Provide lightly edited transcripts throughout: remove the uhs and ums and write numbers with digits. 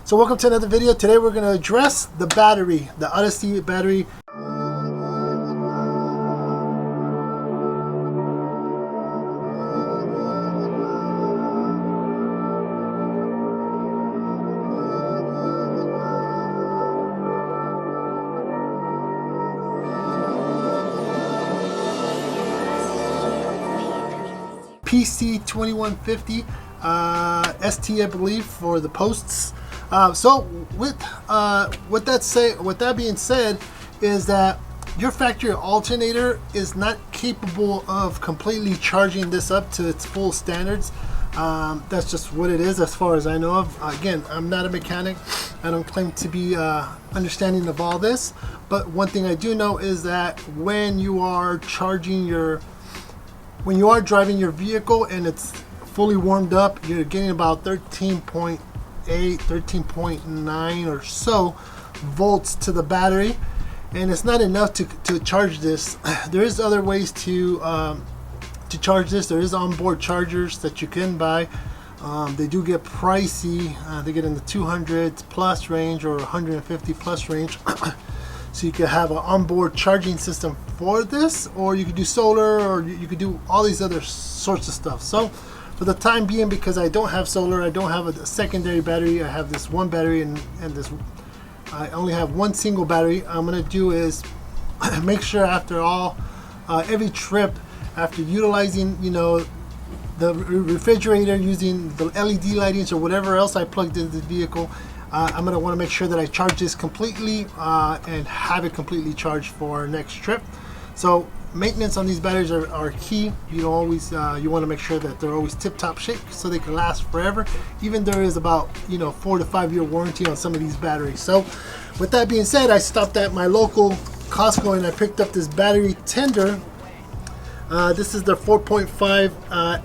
So welcome to another video. Today we're going to address the battery, the Odyssey battery. PC2150 ST, I believe, for the posts. So with that being said, is that your factory alternator is not capable of completely charging this up to its full standards. That's just what it is, as far as I know of. Again, I'm not a mechanic. I don't claim to be understanding of all this, but one thing I do know is that when you are driving your vehicle and it's fully warmed up, you're getting about 13.8, 13.9 or so volts to the battery, and it's not enough to charge this. There is other ways to charge this. There is onboard chargers that you can buy. They do get pricey. They get in the 200 plus range or 150 plus range. So you could have an onboard charging system for this, or you could do solar, or you could do all these other sorts of stuff. So for the time being, because I don't have solar, I don't have a secondary battery, I have this one battery and this, I only have one single battery. I'm gonna do is make sure after every trip, after utilizing, you know, the refrigerator, using the LED lightings or whatever else I plugged into the vehicle, I'm going to want to make sure that I charge this completely and have it completely charged for our next trip. So maintenance on these batteries are key. You don't always you want to make sure that they're always tip-top shape so they can last forever. Even there is about 4 to 5 year warranty on some of these batteries. So with that being said, I stopped at my local Costco and I picked up this battery tender. This is the 4.5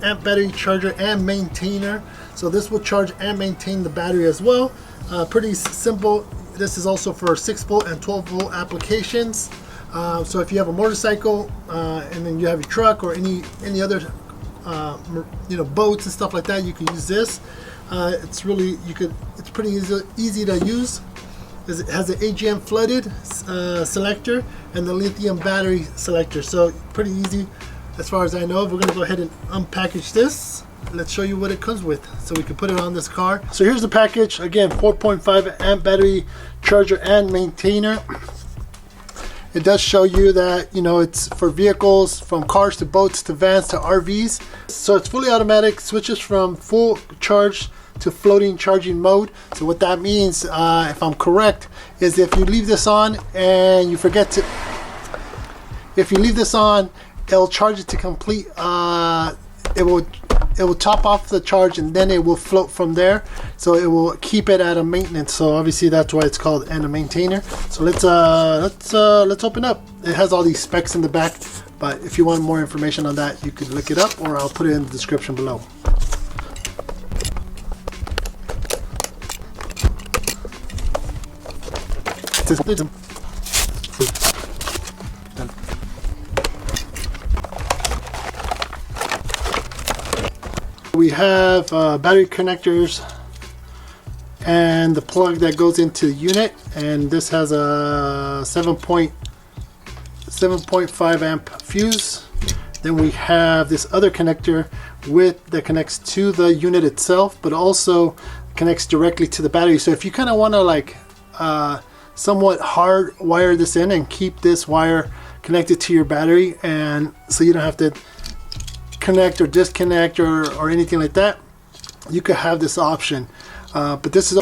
amp battery charger and maintainer. So this will charge and maintain the battery as well. Pretty simple. This is also for 6 volt and 12 volt applications. So if you have a motorcycle and then you have your truck or any other boats and stuff like that, you can use this. It's pretty easy to use. It has the AGM flooded selector and the lithium battery selector. So pretty easy as far as I know. We're gonna go ahead and unpackage this. Let's show you what it comes with so we can put it on this car. So here's the package. Again, 4.5 amp battery charger and maintainer. It does show you that it's for vehicles from cars to boats to vans to RVs. So it's fully automatic, switches from full charge to floating charging mode. So what that means, if I'm correct, is if you leave this on and you forget to, it'll charge it to complete. It will top off the charge and then it will float from there. So it will keep it at a maintenance. So obviously that's why it's called and a maintainer. So let's open up. It has all these specs in the back, but if you want more information on that, you could look it up, or I'll put it in the description below. We have battery connectors and the plug that goes into the unit, and this has a 7.5 amp fuse. Then we have this other connector that connects to the unit itself, but also connects directly to the battery. So if you kind of want to somewhat hard wire this in and keep this wire connected to your battery, and so you don't have to connect or disconnect or anything like that, you could have this option, but this is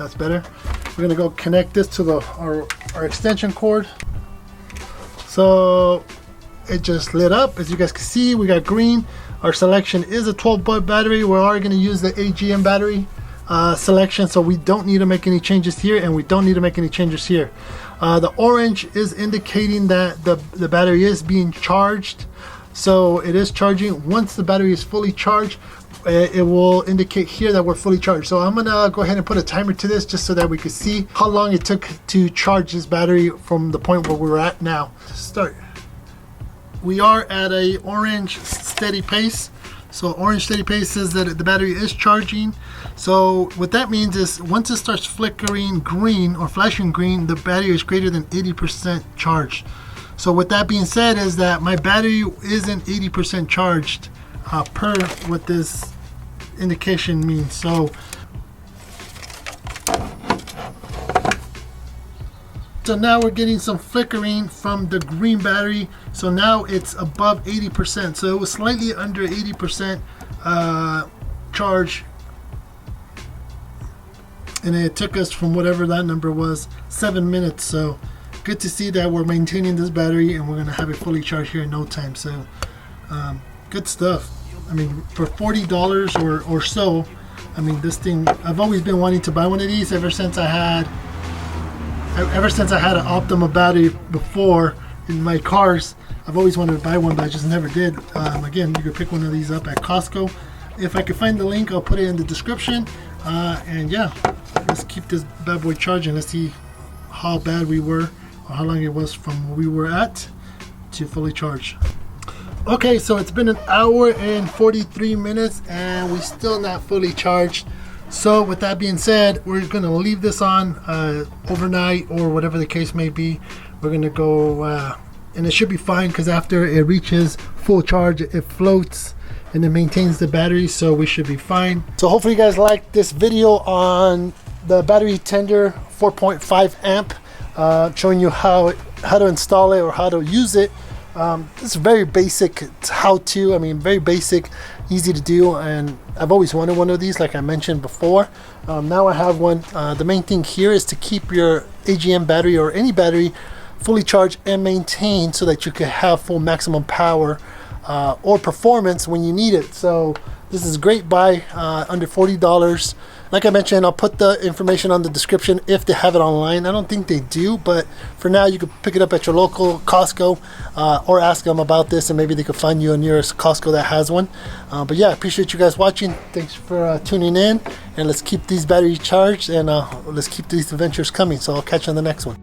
That's better. We're gonna go connect this to our extension cord. So it just lit up. As you guys can see, we got green. Our selection is a 12-volt battery. We are gonna use the AGM battery selection, so we don't need to make any changes here, and we don't need to make any changes here. The orange is indicating that the battery is being charged. So it is charging. Once the battery is fully charged, it will indicate here that we're fully charged. So I'm gonna go ahead and put a timer to this just so that we can see how long it took to charge this battery from the point where we're at now. Start. We are at a orange steady pace. So orange steady pace says that the battery is charging. So what that means is once it starts flickering green or flashing green, the battery is greater than 80% charged. So with that being said is that my battery isn't 80% charged per what this indication means. So now we're getting some flickering from the green battery. So now it's above 80%. So it was slightly under 80% charge. And it took us from whatever that number was, 7 minutes. So good to see that we're maintaining this battery and we're gonna have it fully charged here in no time. So good stuff. I mean, for $40 or so, I mean, this thing, I've always been wanting to buy one of these ever since I had an Optima battery before in my cars. I've always wanted to buy one, but I just never did. Again, you could pick one of these up at Costco. If I can find the link, I'll put it in the description. And yeah, let's keep this bad boy charging. Let's see how bad we were, or how long it was from where we were at to fully charge. Okay, so it's been 1 hour and 43 minutes and we're still not fully charged. So with that being said, we're gonna leave this on overnight or whatever the case may be. We're gonna go and it should be fine, because after it reaches full charge it floats and it maintains the battery, so we should be fine. So hopefully you guys liked this video on the battery tender 4.5 amp, showing you how to install it or how to use it. It's very basic how-to. I mean, very basic, easy to do, and I've always wanted one of these, like I mentioned before. Now I have one. The main thing here is to keep your AGM battery or any battery fully charged and maintained so that you can have full maximum power or performance when you need it. So this is a great buy, under $40. Like I mentioned, I'll put the information on the description if they have it online. I don't think they do, but for now you can pick it up at your local Costco or ask them about this, and maybe they could find you a nearest Costco that has one. But yeah, I appreciate you guys watching. Thanks for tuning in, and let's keep these batteries charged, and let's keep these adventures coming. So I'll catch you on the next one.